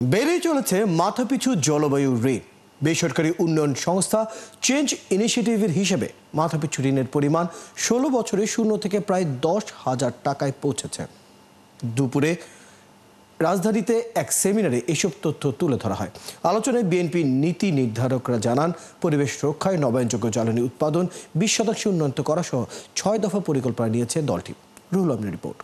বেড়ে চলেছে মাথাপিছু জলবায়ু ঋণ। বেসরকারি উন্নয়ন সংস্থা চেঞ্জ ইনিশিয়েটিভের হিসেবে মাথাপিছু ঋণের পরিমাণ 16 বছরে শূন্য থেকে প্রায় 10,000 টাকায় পৌঁছেছে। দুপুরে রাজধানীতে এক সেমিনারে এসব তথ্য তুলে ধরা হয়। আলোচনায় বিএনপি নীতি নির্ধারকরা জানান, পরিবেশ রক্ষায় নবায়নযোগ্য জ্বালানি উৎপাদন 20% উন্নত করা সহ 6 দফা পরিকল্পনা নিয়েছে দলটি। রুহুল আমিনের রিপোর্ট।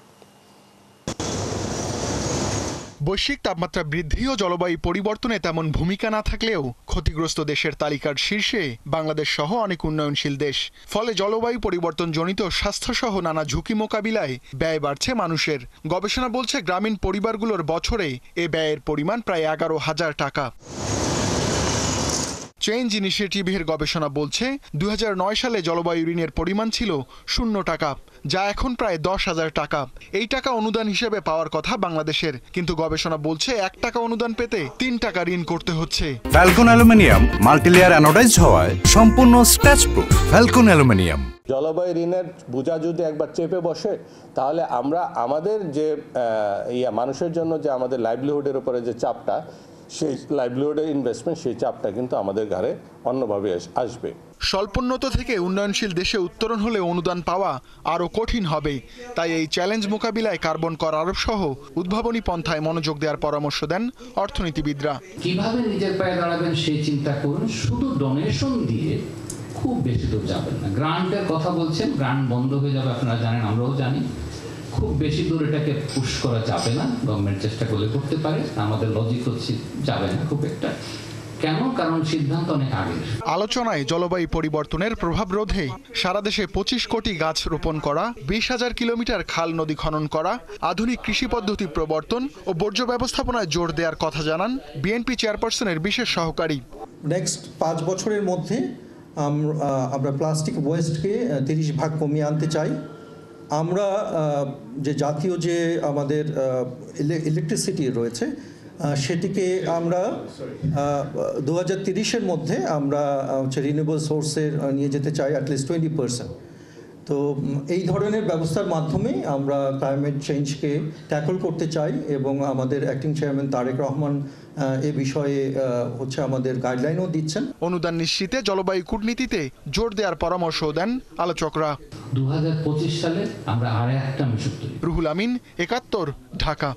বৈশ্বিক তাপমাত্রা বৃদ্ধি ও জলবায়ু পরিবর্তনে তেমন ভূমিকা না থাকলেও ক্ষতিগ্রস্ত দেশের তালিকার শীর্ষে বাংলাদেশ সহ অনেক উন্নয়নশীল দেশ। ফলে জলবায়ু পরিবর্তন জনিত স্বাস্থ্যসহ নানা ঝুঁকি মোকাবিলায় ব্যয় বাড়ছে মানুষের। গবেষণা বলছে, গ্রামীণ পরিবারগুলোর বছরে এ ব্যয়ের পরিমাণ প্রায় 11,000 টাকা। চেঞ্জ ইনিশিয়েটিভের গবেষণা বলছে, 2009 সালে জলবায়ু ঋণের পরিমাণ ছিল 0 টাকা, যা এখন প্রায় 10,000 টাকা। এই টাকা অনুদান হিসেবে পাওয়ার কথা বাংলাদেশের, কিন্তু গবেষণা বলছে 1 টাকা অনুদান পেতে 3 টাকা ঋণ করতে হচ্ছে। ফ্যালকন অ্যালুমিনিয়াম মাল্টিলেয়ার অ্যানোডাইজড হওয়ায় সম্পূর্ণ স্ক্র্যাচ প্রুফ। Falcon aluminium. জলবায়ু ঋণের বোঝা যদি একবার চেপে বসে, তাহলে আমরা আমাদের যে মানুষের জন্য যে আমাদের লাইভলিহুডের উপরে যে চাপটা, সেই লাইভলিহুডের ইনভেস্টমেন্ট, সেই চাপটা কিন্তু আমাদের ঘাড়ে অন্যভাবে আসবে। স্বল্পোন্নত থেকে উন্নয়নশীল দেশে উত্তরণ হলে অনুদান পাওয়া আরও কঠিন হবে। তাই এই চ্যালেঞ্জ মোকাবিলায় কার্বন কর আরোপ সহ উদ্ভাবনী পন্থায় মনোযোগ দেওয়ার পরামর্শ দেন অর্থনীতিবিদরা। কিভাবে নিজের পায়ে দাঁড়াবেন সেই চিন্তা করুন, শুধু ডোনেশন দিয়ে খুব বেশি দূর যাবেন না। গ্রান্টের কথা বলছেন, গ্রান্ট বন্ধ হয়ে যাবে, আপনারা জানেন, আমরাও জানি। খুব বেশি দূর এটাকে পুশ করা যাবে না। গভর্নমেন্ট চেষ্টা করলে করতে পারে, আমাদের লজিক হচ্ছে যাবে না খুব একটা। কেন? কারণ সিদ্ধান্ত অনেক আগে। আলোচনায় জলবায়ু পরিবর্তনের প্রভাব রোধে সারা দেশে 25 কোটি গাছ রোপণ করা, 20,000 কিলোমিটার খাল নদী খনন করা, আধুনিক কৃষি পদ্ধতি প্রবর্তন ও বর্জ্য ব্যবস্থাপনায় জোর দেওয়ার কথা জানান বিএনপি চেয়ারপারসনের বিশেষ সহকারী। নেক্সট 5 বছরের মধ্যে আমরা প্লাস্টিক ওয়েস্টকে 30 ভাগ কমিয়ে আনতে চাই। আমরা যে জাতীয় যে আমাদের ইলেকট্রিসিটি রয়েছে, সেটিকে আমরা 2030-এর মধ্যে আমরা রিনিউয়েবল সোর্সের নিয়ে যেতে চাই অ্যাটলিস্ট 20%। তো এই ধরনের ব্যবস্থার মাধ্যমে আমরা ক্লাইমেট চেঞ্জকে ট্যাকল করতে চাই এবং আমাদের অ্যাক্টিং চেয়ারম্যান তারেক রহমান এ বিষয়ে আমাদের গাইডলাইনও দিচ্ছেন। অনুদান নিশ্চিতে জলবায়ু কূটনীতিতে জোর দেওয়ার পরামর্শও দেন আলোচকরা। 2025 সালে আমরা আর একটা মিশন। রুহুল আমিন, 71, ঢাকা।